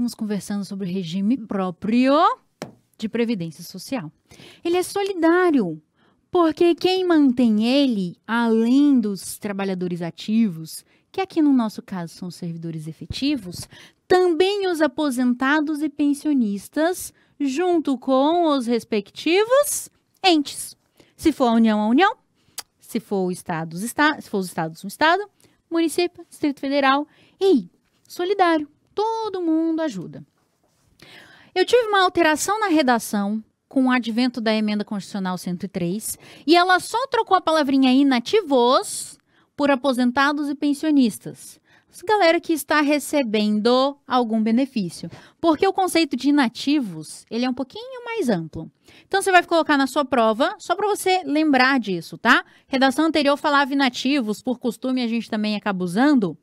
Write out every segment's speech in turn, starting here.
estamos conversando sobre o regime próprio de previdência social. Ele é solidário, porque quem mantém ele, além dos trabalhadores ativos, que aqui no nosso caso são os servidores efetivos, também os aposentados e pensionistas, junto com os respectivos entes. Se for a União, se for o Estado, se for os Estados, um Estado, município, Distrito Federal, e solidário, todo mundo ajuda. Eu tive uma alteração na redação com o advento da Emenda Constitucional 103, e ela só trocou a palavrinha inativos por aposentados e pensionistas. Essa galera que está recebendo algum benefício. Porque o conceito de inativos, ele é um pouquinho mais amplo. Então, você vai colocar na sua prova, só para você lembrar disso, tá? Redação anterior falava inativos, por costume a gente também acaba usando.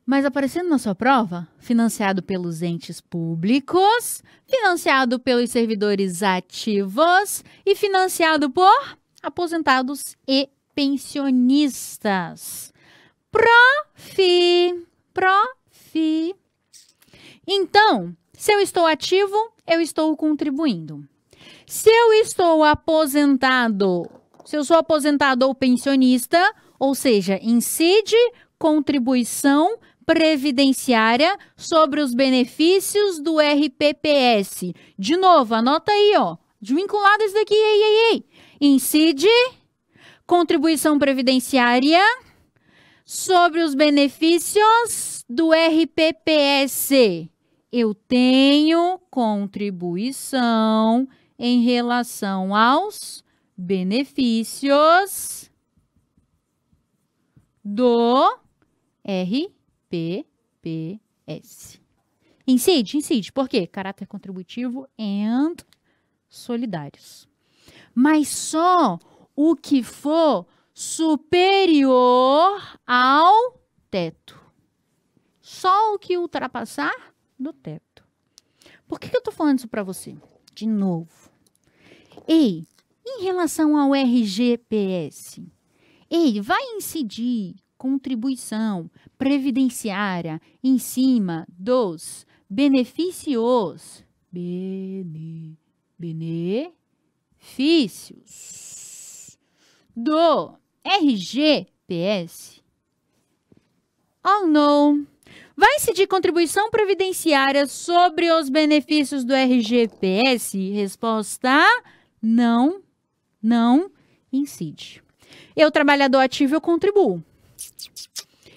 Mas aparecendo na sua prova, financiado pelos entes públicos, financiado pelos servidores ativos e financiado por aposentados e pensionistas. Profi. Então, se eu estou ativo, eu estou contribuindo. Se eu estou aposentado, se eu sou aposentado ou pensionista, ou seja, incide contribuição previdenciária sobre os benefícios do RPPS. De novo, anota aí, ó, vinculado isso daqui, incide contribuição previdenciária sobre os benefícios do RPPS. Eu tenho contribuição em relação aos benefícios do RPPS. Incide. Por quê? Caráter contributivo and solidários. Mas só o que for superior ao teto. Só o que ultrapassar do teto. Por que eu tô falando isso para você? De novo. Ei, em relação ao RGPS, vai incidir contribuição previdenciária em cima dos benefícios. Benefícios do RGPS? Oh, não. Vai incidir contribuição previdenciária sobre os benefícios do RGPS? Resposta: não incide. Eu, trabalhador ativo, eu contribuo.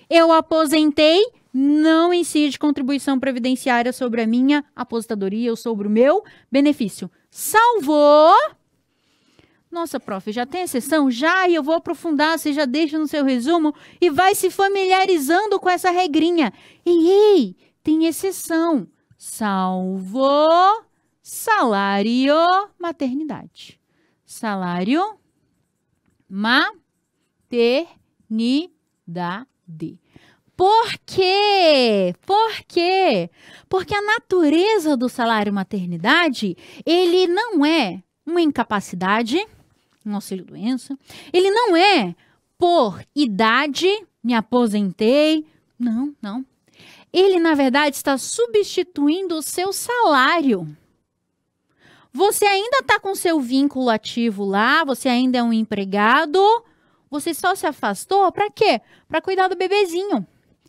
Eu aposentei, não incide contribuição previdenciária sobre a minha aposentadoria ou sobre o meu benefício. Salvou. Nossa, prof, já tem exceção? Já, e eu vou aprofundar, você já deixa no seu resumo e vai se familiarizando com essa regrinha. Ei, tem exceção. Salvo salário maternidade. Salário maternidade. Por quê? Porque a natureza do salário maternidade, ele não é uma incapacidade, um auxílio-doença, ele não é por idade, me aposentei, não. Ele, na verdade, está substituindo o seu salário. Você ainda está com seu vínculo ativo lá, você ainda é um empregado, você só se afastou para quê? Para cuidar do bebezinho.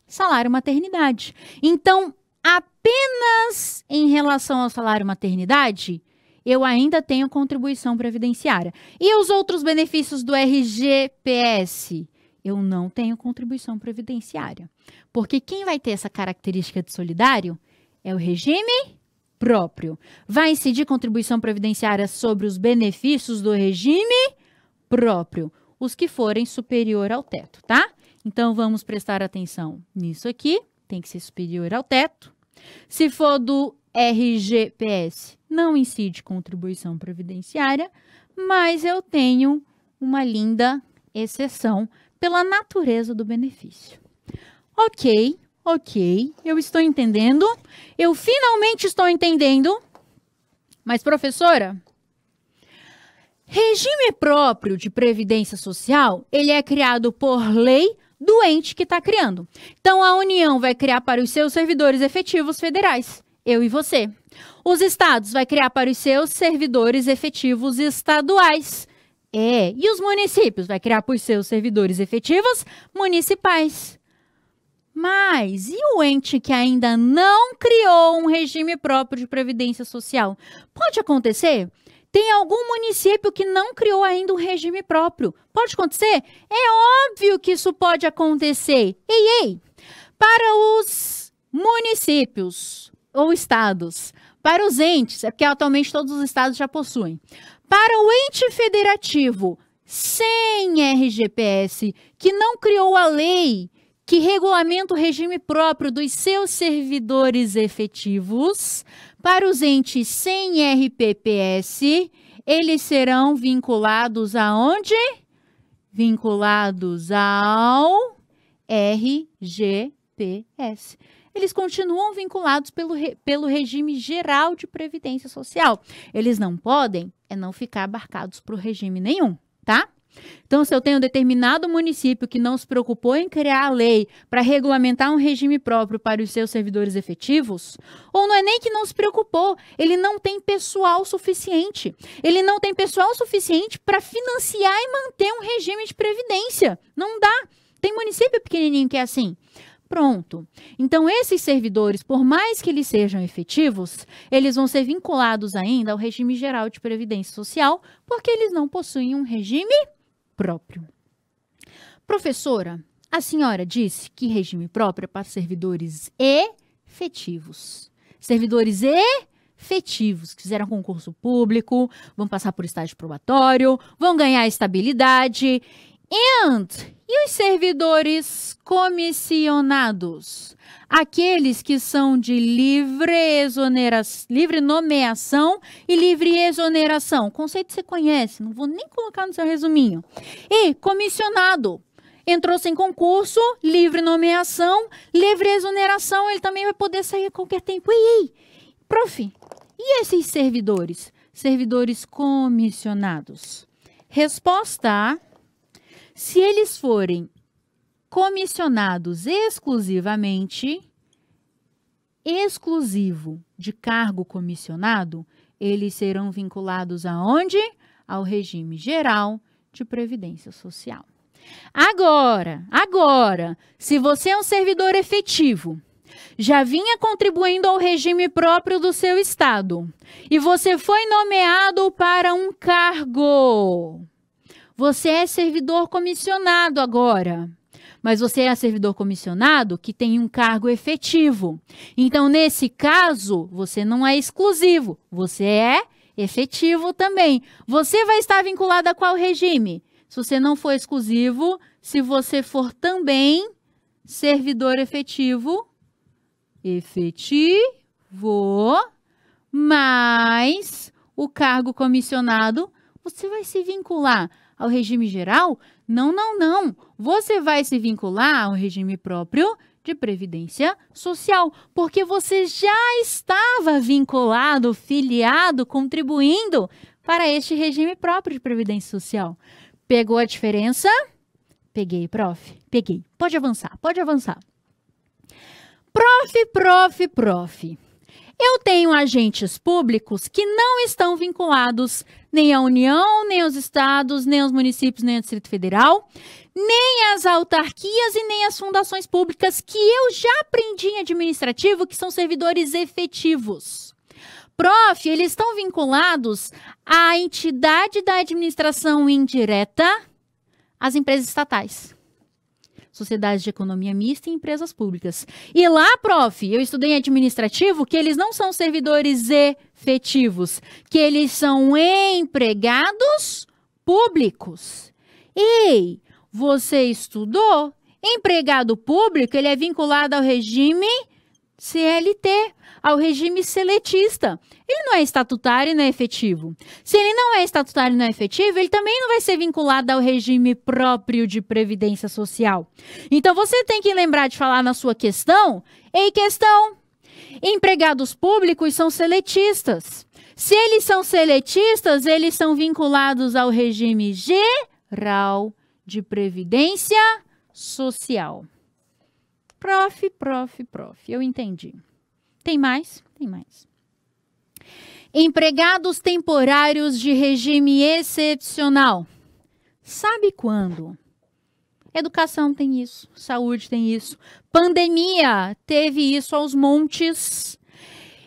Salário maternidade. Então, apenas em relação ao salário maternidade, eu ainda tenho contribuição previdenciária. E os outros benefícios do RGPS? Eu não tenho contribuição previdenciária. Porque quem vai ter essa característica de solidário é o regime próprio. Vai incidir contribuição previdenciária sobre os benefícios do regime próprio, os que forem superior ao teto, tá? Então, vamos prestar atenção nisso aqui. Tem que ser superior ao teto. Se for do RGPS, não incide contribuição previdenciária, mas eu tenho uma linda exceção pela natureza do benefício. Ok, eu estou entendendo. Eu finalmente estou entendendo. Mas, professora, regime próprio de previdência social, ele é criado por lei do ente que está criando. Então, a União vai criar para os seus servidores efetivos federais, eu e você. Os estados vai criar para os seus servidores efetivos estaduais. E os municípios vai criar para os seus servidores efetivos municipais. Mas e o ente que ainda não criou um regime próprio de previdência social? Pode acontecer? Tem algum município que não criou ainda um regime próprio? Pode acontecer? É óbvio que isso pode acontecer. Ei! Para os municípios ou estados, para os entes, é porque atualmente todos os estados já possuem. Para o ente federativo sem RGPS, que não criou a lei que regulamenta o regime próprio dos seus servidores efetivos, para os entes sem RPPS, eles serão vinculados aonde? Vinculados ao RGPS. Eles continuam vinculados pelo regime geral de previdência social. Eles não podem não ficar abarcados por regime nenhum, tá? Então, se eu tenho um determinado município que não se preocupou em criar a lei para regulamentar um regime próprio para os seus servidores efetivos, ou não é nem que não se preocupou, ele não tem pessoal suficiente. Ele não tem pessoal suficiente para financiar e manter um regime de previdência. Não dá. Tem município pequenininho que é assim. Pronto. Então, esses servidores, por mais que eles sejam efetivos, eles vão ser vinculados ainda ao regime geral de previdência social, porque eles não possuem um regime próprio. Professora, a senhora disse que regime próprio é para servidores efetivos. Servidores efetivos, que fizeram concurso público, vão passar por estágio probatório, vão ganhar estabilidade. E os servidores comissionados? Aqueles que são de livre nomeação e livre exoneração. Conceito que você conhece, não vou nem colocar no seu resuminho. E comissionado. Entrou sem concurso, livre nomeação, livre exoneração, ele também vai poder sair a qualquer tempo. Prof, e esses servidores? Servidores comissionados. Resposta A. Se eles forem comissionados exclusivo de cargo comissionado, eles serão vinculados aonde? Ao regime geral de previdência social. Agora, se você é um servidor efetivo, já vinha contribuindo ao regime próprio do seu estado, e você foi nomeado para um cargo. Você é servidor comissionado agora, mas você é servidor comissionado que tem um cargo efetivo. Então, nesse caso, você não é exclusivo, você é efetivo também. Você vai estar vinculado a qual regime? Se você não for exclusivo, se você for também servidor efetivo, mais o cargo comissionado, você vai se vincular ao regime geral? Não. Você vai se vincular ao regime próprio de previdência social, porque você já estava vinculado, filiado, contribuindo para este regime próprio de previdência social. Pegou a diferença? Peguei, prof. Peguei. Pode avançar. Prof. Eu tenho agentes públicos que não estão vinculados nem à União, nem aos estados, nem aos municípios, nem ao Distrito Federal, nem às autarquias e nem às fundações públicas que eu já aprendi em administrativo, que são servidores efetivos. Prof, eles estão vinculados à entidade da administração indireta, às empresas estatais. Sociedades de economia mista e empresas públicas. E lá, prof, eu estudei em administrativo que eles não são servidores efetivos, que eles são empregados públicos. Ei, você estudou? Empregado público, ele é vinculado ao regime CLT, ao regime seletista. Ele não é estatutário e não é efetivo. Se ele não é estatutário e não é efetivo, ele também não vai ser vinculado ao regime próprio de previdência social. Então, você tem que lembrar de falar na sua questão, empregados públicos são seletistas. Se eles são seletistas, eles são vinculados ao regime geral de previdência social. Prof, eu entendi. Tem mais? Tem mais. Empregados temporários de regime excepcional. Sabe quando? Educação tem isso, saúde tem isso, pandemia teve isso aos montes.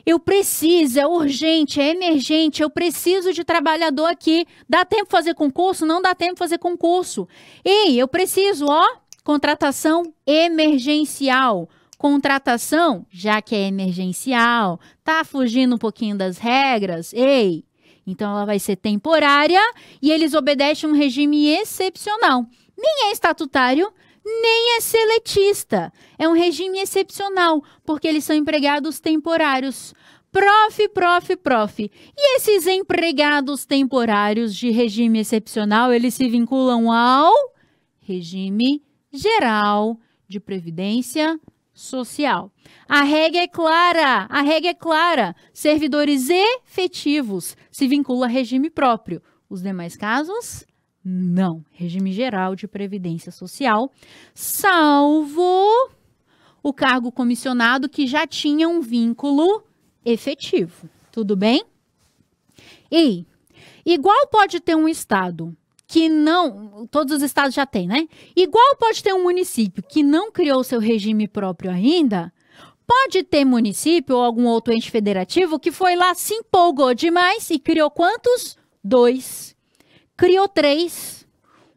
Eu preciso, é urgente, é emergente, eu preciso de trabalhador aqui. Dá tempo de fazer concurso? Não dá tempo de fazer concurso. Ei, eu preciso, ó, contratação emergencial. Contratação, já que é emergencial, tá fugindo um pouquinho das regras, ei, então ela vai ser temporária e eles obedecem um regime excepcional. Nem é estatutário, nem é seletista. É um regime excepcional, porque eles são empregados temporários. Prof. E esses empregados temporários de regime excepcional, eles se vinculam ao regime geral de previdência social. A regra é clara. Servidores efetivos se vinculam a regime próprio. Os demais casos, não. Regime geral de previdência social, salvo o cargo comissionado que já tinha um vínculo efetivo. Tudo bem? E igual pode ter um estado que não, todos os estados já têm, né? Igual pode ter um município que não criou seu regime próprio ainda, pode ter município ou algum outro ente federativo que foi lá, se empolgou demais e criou quantos? 2. Criou 3.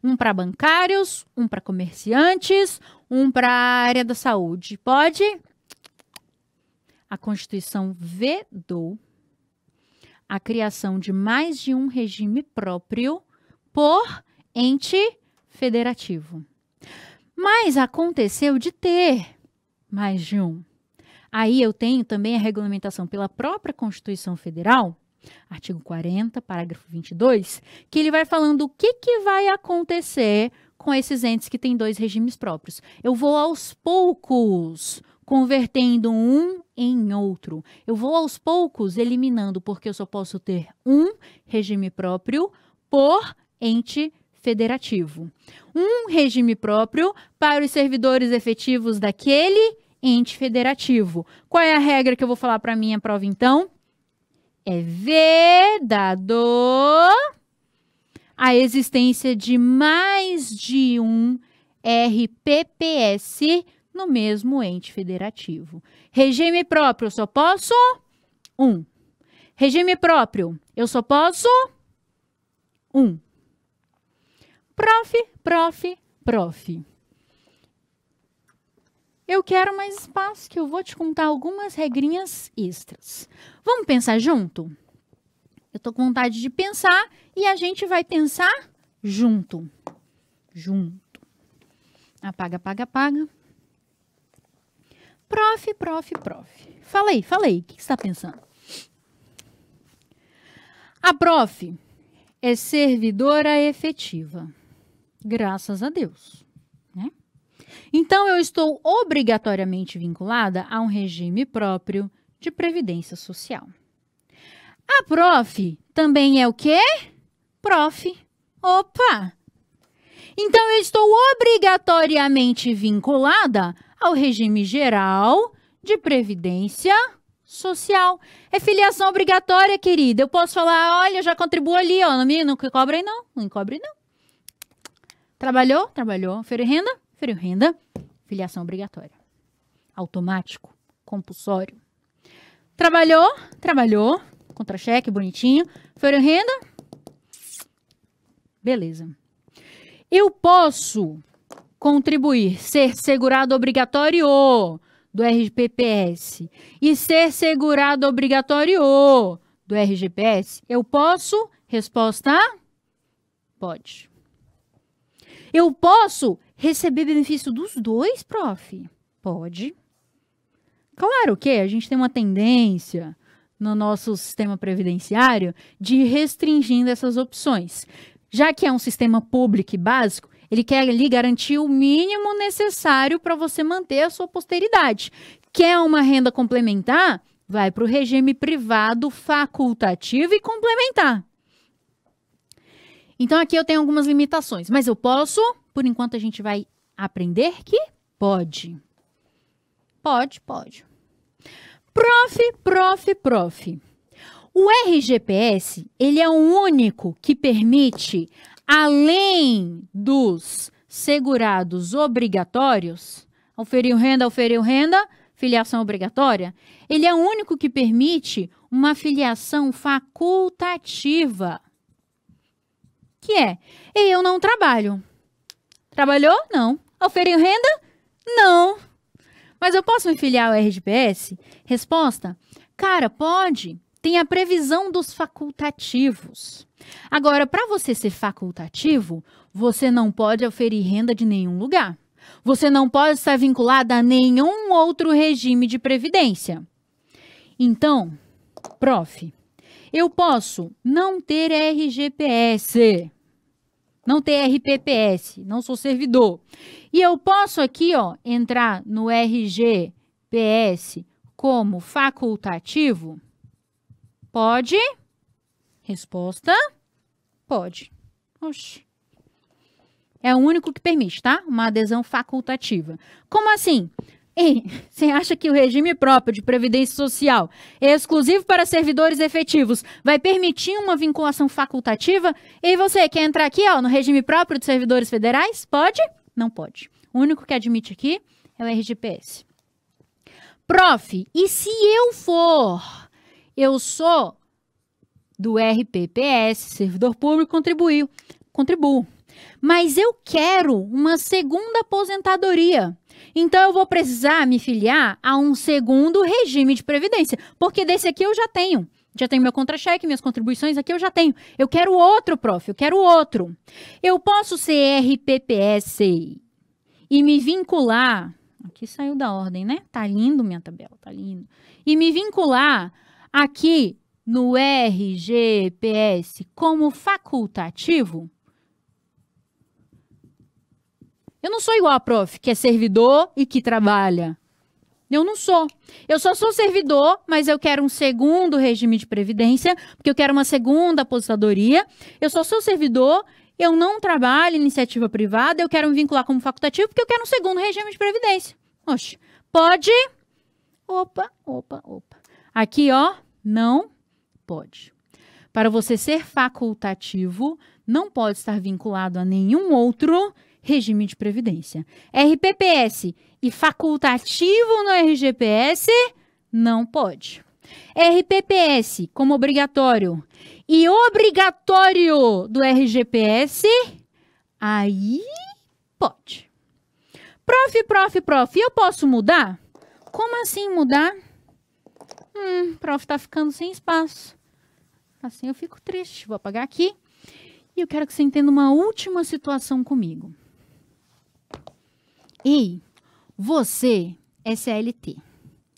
Um para bancários, um para comerciantes, um para a área da saúde. Pode? A Constituição vedou a criação de mais de um regime próprio por ente federativo. Mas aconteceu de ter mais de um. Aí eu tenho também a regulamentação pela própria Constituição Federal, artigo 40, parágrafo 22, que ele vai falando o que vai acontecer com esses entes que têm 2 regimes próprios. Eu vou aos poucos convertendo um em outro. Eu vou aos poucos eliminando, porque eu só posso ter um regime próprio por ente federativo. Um regime próprio para os servidores efetivos daquele ente federativo. Qual é a regra que eu vou falar para a minha prova, então? É vedado a existência de mais de um RPPS no mesmo ente federativo. Regime próprio, eu só posso um. Regime próprio, eu só posso um. Prof. Eu quero mais espaço, que eu vou te contar algumas regrinhas extras. Vamos pensar junto? Eu tô com vontade de pensar e a gente vai pensar junto. Apaga. Prof. Fala aí. O que você está pensando? A prof é servidora efetiva. Graças a Deus, né? Então, eu estou obrigatoriamente vinculada a um regime próprio de previdência social. A prof também é o quê? Prof. Opa! Então, eu estou obrigatoriamente vinculada ao regime geral de previdência social. É filiação obrigatória, querida. Eu posso falar, olha, eu já contribuo ali, ó, não cobrem não. Não cobre não. Trabalhou? Feriu renda. Filiação obrigatória. Automático. Compulsório. Trabalhou. Contra-cheque, bonitinho. Feriu renda? Beleza. Eu posso contribuir, ser segurado obrigatório do RGPS e ser segurado obrigatório do RGPS. Eu posso? Resposta: pode. Eu posso receber benefício dos 2, prof? Pode. Claro que a gente tem uma tendência no nosso sistema previdenciário de ir restringindo essas opções. Já que é um sistema público e básico, ele quer ali garantir o mínimo necessário para você manter a sua posteridade. Quer uma renda complementar? Vai para o regime privado facultativo e complementar. Então, aqui eu tenho algumas limitações, mas eu posso, por enquanto a gente vai Aprender que pode. Pode. Prof. O RGPS, ele é o único que permite, além dos segurados obrigatórios, auferiu renda, filiação obrigatória, ele é o único que permite uma filiação facultativa, que é, eu não trabalho. Trabalhou? Não. Auferiu renda? Não. Mas eu posso me filiar ao RGPS? Resposta, cara, pode. Tem a previsão dos facultativos. Agora, para você ser facultativo, você não pode oferir renda de nenhum lugar. Você não pode estar vinculado a nenhum outro regime de previdência. Então, prof, eu posso não ter RGPS, não ter RPPS, não sou servidor. E eu posso aqui, ó, entrar no RGPS como facultativo? Pode? Resposta, pode. Oxi. É o único que permite, tá? Uma adesão facultativa. Como assim? Ei, você acha que o regime próprio de previdência social é exclusivo para servidores efetivos vai permitir uma vinculação facultativa? E você quer entrar aqui, ó, no regime próprio de servidores federais? Pode? Não pode. O único que admite aqui é o RGPS. Prof, e se eu sou do RPPS, servidor público, contribuo. Mas eu quero uma segunda aposentadoria. Então, eu vou precisar me filiar a um segundo regime de previdência. Porque desse aqui eu já tenho. Já tenho meu contra-cheque, minhas contribuições aqui eu já tenho. Eu quero outro, prof. Eu quero outro. Eu posso ser RPPS e me vincular... Aqui saiu da ordem, né? Tá lindo minha tabela, tá lindo. E me vincular aqui no RGPS como facultativo... Eu não sou igual a prof, que é servidor e que trabalha. Eu não sou. Eu só sou servidor, mas eu quero um segundo regime de previdência, porque eu quero uma segunda aposentadoria. Eu só sou servidor, eu não trabalho em iniciativa privada, eu quero me vincular como facultativo, porque eu quero um segundo regime de previdência. Oxe, pode? Opa. Aqui, ó, não pode. Para você ser facultativo, não pode estar vinculado a nenhum outro regime de previdência. RPPS e facultativo no RGPS, não pode. RPPS como obrigatório e obrigatório do RGPS, aí pode. Prof, eu posso mudar? Como assim mudar? Prof, tá ficando sem espaço. Assim eu fico triste. Vou apagar aqui. E eu quero que você entenda uma última situação comigo. Ei, você é CLT.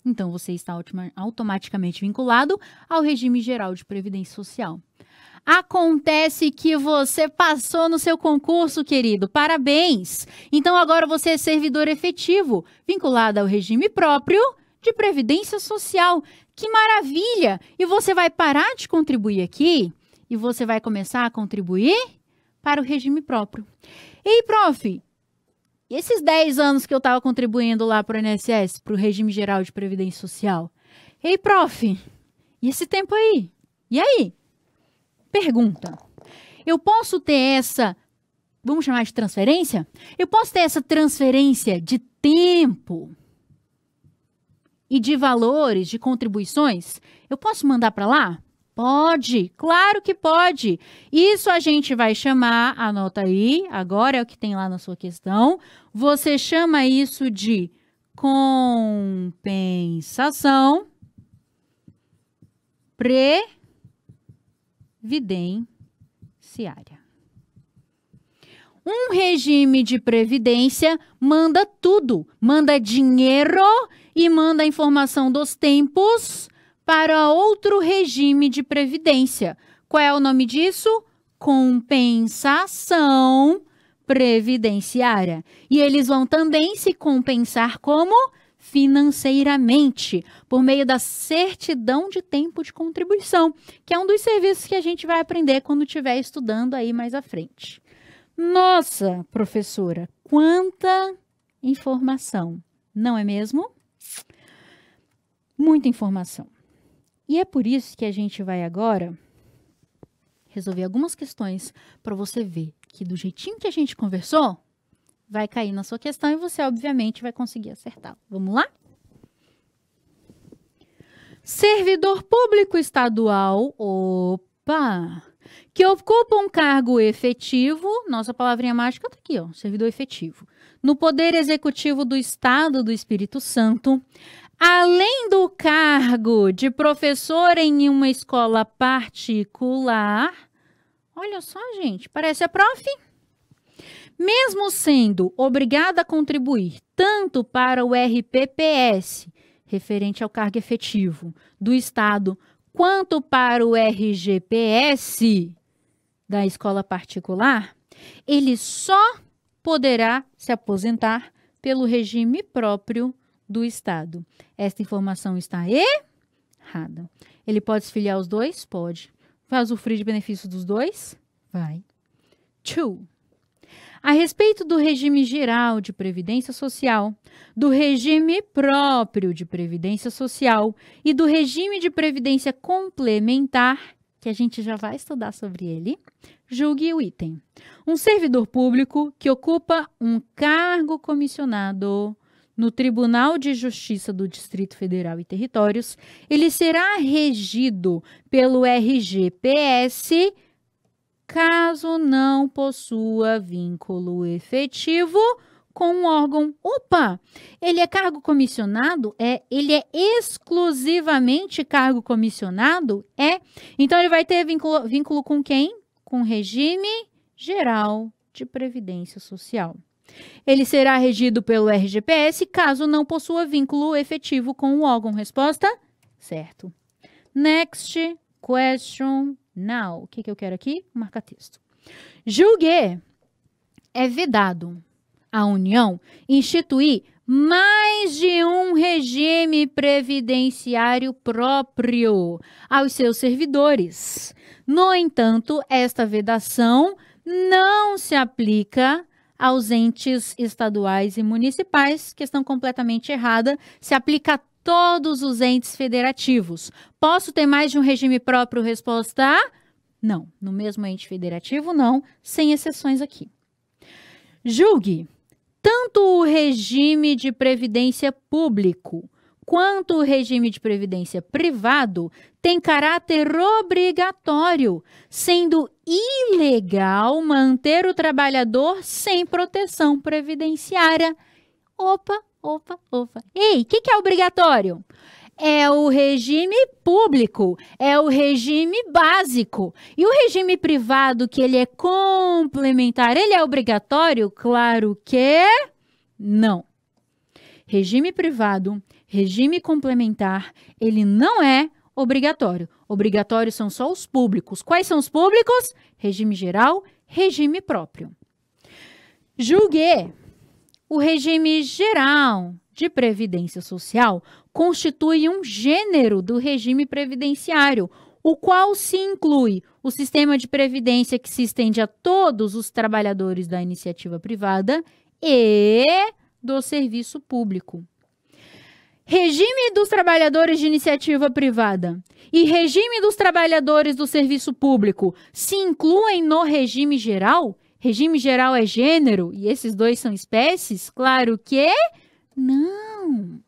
Então, você está automaticamente vinculado ao regime geral de previdência social. Acontece que você passou no seu concurso, querido. Parabéns! Então, agora você é servidor efetivo, vinculado ao regime próprio de previdência social. Que maravilha! E você vai parar de contribuir aqui e você vai começar a contribuir para o regime próprio. Ei, prof, e esses 10 anos que eu estava contribuindo lá para o INSS, para o regime geral de previdência social? Ei, prof, e esse tempo aí? E aí? Pergunta. Eu posso ter essa, vamos chamar de transferência? Eu posso ter essa transferência de tempo e de valores, de contribuições? Eu posso mandar para lá? Pode, claro que pode. Isso a gente vai chamar, anota aí, agora é o que tem lá na sua questão. Você chama isso de compensação previdenciária. Um regime de previdência manda tudo, manda dinheiro e manda a informação dos tempos para outro regime de previdência. Qual é o nome disso? Compensação previdenciária. E eles vão também se compensar como financeiramente, por meio da certidão de tempo de contribuição, que é um dos serviços que a gente vai aprender quando estiver estudando aí mais à frente. Nossa, professora, quanta informação, não é mesmo? Muita informação. E é por isso que a gente vai agora resolver algumas questões para você ver que do jeitinho que a gente conversou, vai cair na sua questão e você, obviamente, vai conseguir acertar. Vamos lá? Servidor público estadual, que ocupa um cargo efetivo, nossa palavrinha mágica está aqui, ó, servidor efetivo, no Poder Executivo do Estado do Espírito Santo, além do cargo de professor em uma escola particular, olha só, gente, parece a prof. Mesmo sendo obrigada a contribuir tanto para o RPPS, referente ao cargo efetivo do Estado, quanto para o RGPS da escola particular, ele só poderá se aposentar pelo regime próprio do Estado. Esta informação está errada. Ele pode se filiar aos dois? Pode. Vai usufruir de benefícios dos dois? Vai. 2. A respeito do regime geral de previdência social, do regime próprio de previdência social e do regime de previdência complementar, que a gente já vai estudar sobre ele, julgue o item. Um servidor público que ocupa um cargo comissionado no Tribunal de Justiça do Distrito Federal e Territórios, ele será regido pelo RGPS, caso não possua vínculo efetivo com um órgão. Ele é cargo comissionado? Ele é exclusivamente cargo comissionado? Então, ele vai ter vínculo com quem? Com o regime geral de previdência social. Ele será regido pelo RGPS, caso não possua vínculo efetivo com o órgão. Resposta? Certo. Next question. Now, o que eu quero aqui? Marca texto. Julgue, é vedado à União instituir mais de um regime previdenciário próprio aos seus servidores. No entanto, esta vedação não se aplica aos entes estaduais e municipais, questão completamente errada, se aplica a todos os entes federativos. Posso ter mais de um regime próprio? Resposta A? Não. No mesmo ente federativo, não. Sem exceções aqui. Julgue. Tanto o regime de previdência público quanto o regime de previdência privado tem caráter obrigatório, sendo ilegal manter o trabalhador sem proteção previdenciária. Opa. Ei, o que é obrigatório? É o regime público, é o regime básico. E o regime privado, que ele é complementar, ele é obrigatório? Claro que não. Regime privado, regime complementar, ele não é obrigatório. Obrigatórios são só os públicos. Quais são os públicos? Regime geral, regime próprio. Julgue. O regime geral de previdência social constitui um gênero do regime previdenciário, o qual se inclui o sistema de previdência que se estende a todos os trabalhadores da iniciativa privada e do serviço público. Regime dos trabalhadores de iniciativa privada e regime dos trabalhadores do serviço público se incluem no regime geral? Regime geral é gênero e esses dois são espécies? Claro que não.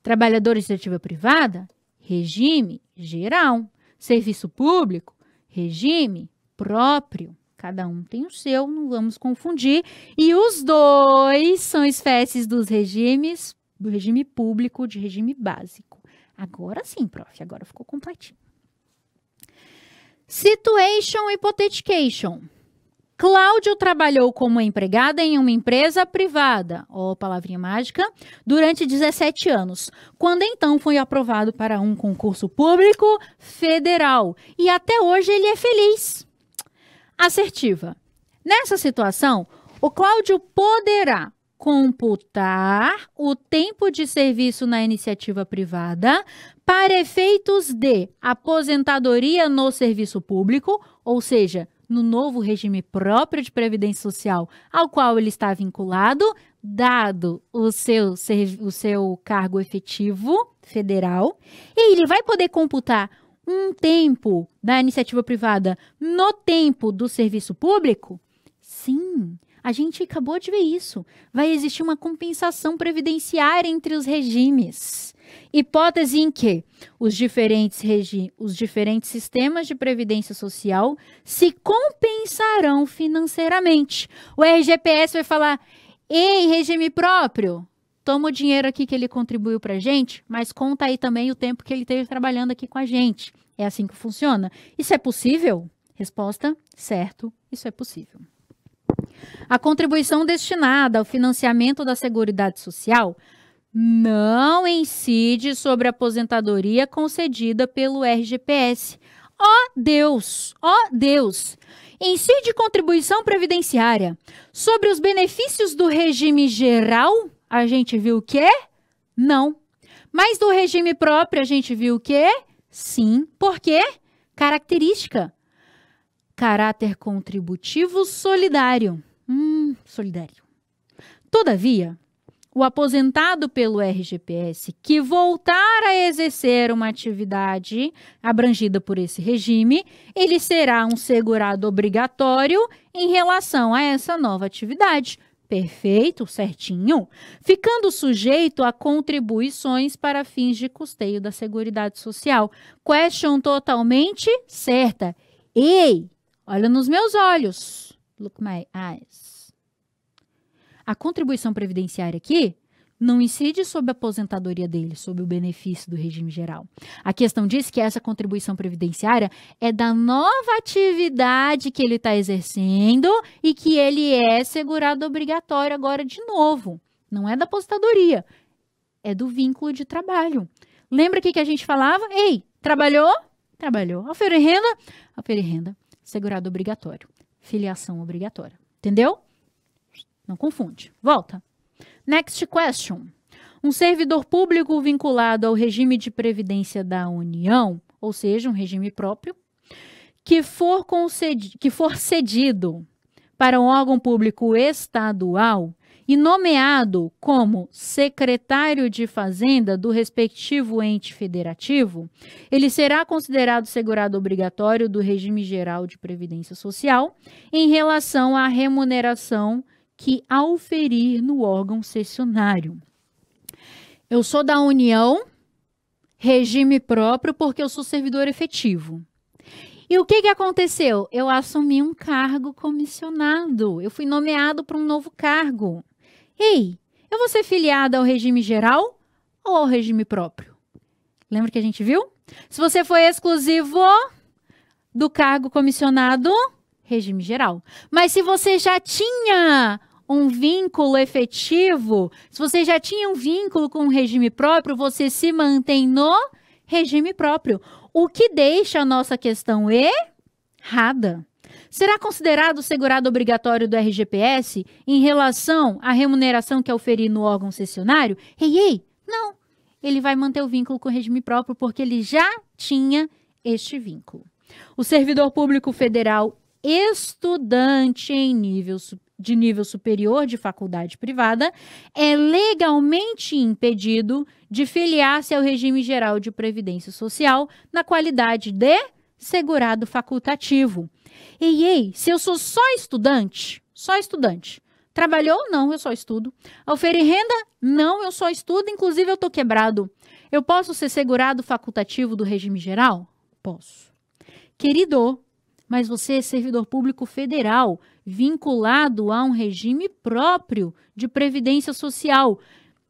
Trabalhadores de iniciativa privada, regime geral. Serviço público, regime próprio. Cada um tem o seu, não vamos confundir. E os dois são espécies dos regimes, do regime público, de regime básico. Agora sim, prof, agora ficou completinho. Situation Hypothetication. Cláudio trabalhou como empregada em uma empresa privada, palavrinha mágica, durante 17 anos, quando então foi aprovado para um concurso público federal. E até hoje ele é feliz. Assertiva. Nessa situação, o Cláudio poderá computar o tempo de serviço na iniciativa privada para efeitos de aposentadoria no serviço público, ou seja, no novo regime próprio de previdência social ao qual ele está vinculado, dado o seu cargo efetivo federal, e ele vai poder computar um tempo da iniciativa privada no tempo do serviço público? Sim, a gente acabou de ver isso. Vai existir uma compensação previdenciária entre os regimes. Hipótese em que os diferentes sistemas de previdência social se compensarão financeiramente. O RGPS vai falar: ei, regime próprio, toma o dinheiro aqui que ele contribuiu para a gente, mas conta aí também o tempo que ele esteve trabalhando aqui com a gente. É assim que funciona? Isso é possível? Resposta: certo, isso é possível. A contribuição destinada ao financiamento da Seguridade Social não incide sobre a aposentadoria concedida pelo RGPS. Ó Deus! Ó Deus! Incide contribuição previdenciária sobre os benefícios do regime geral? A gente viu o quê? Não. Mas do regime próprio a gente viu o quê? Sim. Por quê? Característica. Caráter contributivo solidário. Solidário. Todavia, o aposentado pelo RGPS que voltar a exercer uma atividade abrangida por esse regime, ele será um segurado obrigatório em relação a essa nova atividade. Perfeito, certinho. Ficando sujeito a contribuições para fins de custeio da Seguridade Social. Question totalmente certa. Ei, olha nos meus olhos. Look my eyes. A contribuição previdenciária aqui não incide sobre a aposentadoria dele, sobre o benefício do regime geral. A questão diz que essa contribuição previdenciária é da nova atividade que ele está exercendo e que ele é segurado obrigatório agora de novo. Não é da aposentadoria, é do vínculo de trabalho. Lembra que a gente falava? Ei, trabalhou? Trabalhou. Oferir renda? Oferir renda. Segurado obrigatório. Filiação obrigatória. Entendeu? Não confunde. Volta. Next question. Um servidor público vinculado ao regime de previdência da União, ou seja, um regime próprio, que for cedido para um órgão público estadual e nomeado como secretário de Fazenda do respectivo ente federativo, ele será considerado segurado obrigatório do regime geral de previdência social em relação à remuneração que auferir no órgão cessionário. Eu sou da União, regime próprio, porque eu sou servidor efetivo. E o que aconteceu? Eu assumi um cargo comissionado. Eu fui nomeado para um novo cargo. Ei, eu vou ser filiada ao regime geral ou ao regime próprio? Lembra que a gente viu? Se você foi exclusivo do cargo comissionado, regime geral. Mas se você já tinha um vínculo efetivo, se você já tinha um vínculo com o regime próprio, você se mantém no regime próprio. O que deixa a nossa questão errada. Será considerado segurado obrigatório do RGPS em relação à remuneração que auferir no órgão cessionário? Ei, não. Ele vai manter o vínculo com o regime próprio porque ele já tinha este vínculo. O servidor público federal estudante de nível superior de faculdade privada é legalmente impedido de filiar-se ao regime geral de previdência social na qualidade de segurado facultativo. Ei, se eu sou só estudante, trabalhou? Não, eu só estudo. Auferir renda? Não, eu só estudo, inclusive eu estou quebrado. Eu posso ser segurado facultativo do regime geral? Posso. Querido, mas você é servidor público federal, vinculado a um regime próprio de previdência social.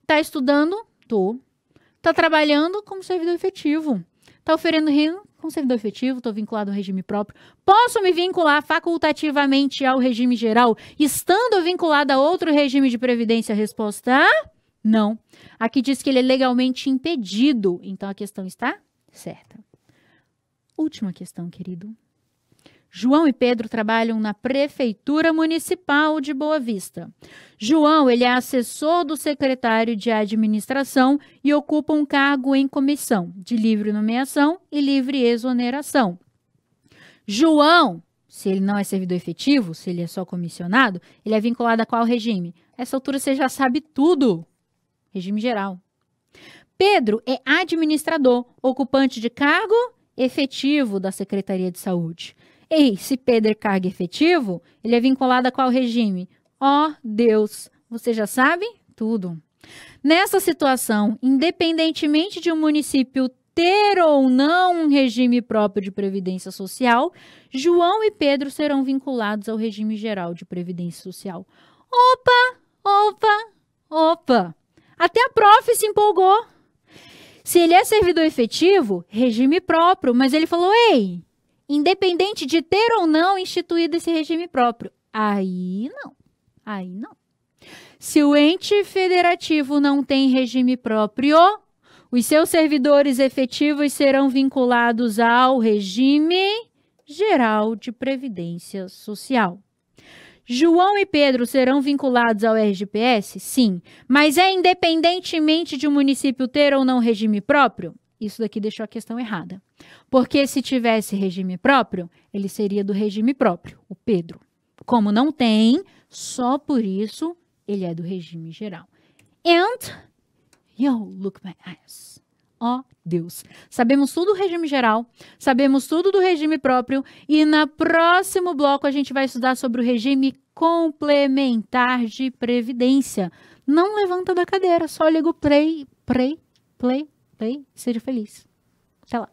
Está estudando? Tô. Está trabalhando como servidor efetivo. Está oferendo renda como servidor efetivo, estou vinculado ao regime próprio. Posso me vincular facultativamente ao regime geral, estando vinculado a outro regime de previdência? Resposta: não. Aqui diz que ele é legalmente impedido, então a questão está certa. Última questão, querido. João e Pedro trabalham na Prefeitura Municipal de Boa Vista. João, ele é assessor do secretário de administração e ocupa um cargo em comissão de livre nomeação e livre exoneração. João, se ele não é servidor efetivo, se ele é só comissionado, ele é vinculado a qual regime? Essa altura você já sabe tudo. Regime geral. Pedro é administrador, ocupante de cargo efetivo da Secretaria de Saúde. Ei, se Pedro é cargo efetivo, ele é vinculado a qual regime? Ó Deus, você já sabe tudo. Nessa situação, independentemente de um município ter ou não um regime próprio de previdência social, João e Pedro serão vinculados ao regime geral de previdência social. Opa! Até a prof se empolgou. Se ele é servidor efetivo, regime próprio, mas ele falou, ei, independente de ter ou não instituído esse regime próprio. Aí não. Se o ente federativo não tem regime próprio, os seus servidores efetivos serão vinculados ao regime geral de previdência social. João e Pedro serão vinculados ao RGPS? Sim. Mas é independentemente de um município ter ou não regime próprio? Isso daqui deixou a questão errada. Porque se tivesse regime próprio, ele seria do regime próprio, o Pedro. Como não tem, só por isso ele é do regime geral. And, look my eyes. Ó Deus. Sabemos tudo do regime geral, sabemos tudo do regime próprio e no próximo bloco a gente vai estudar sobre o regime complementar de previdência. Não levanta da cadeira, só liga o play, seja feliz. Até lá.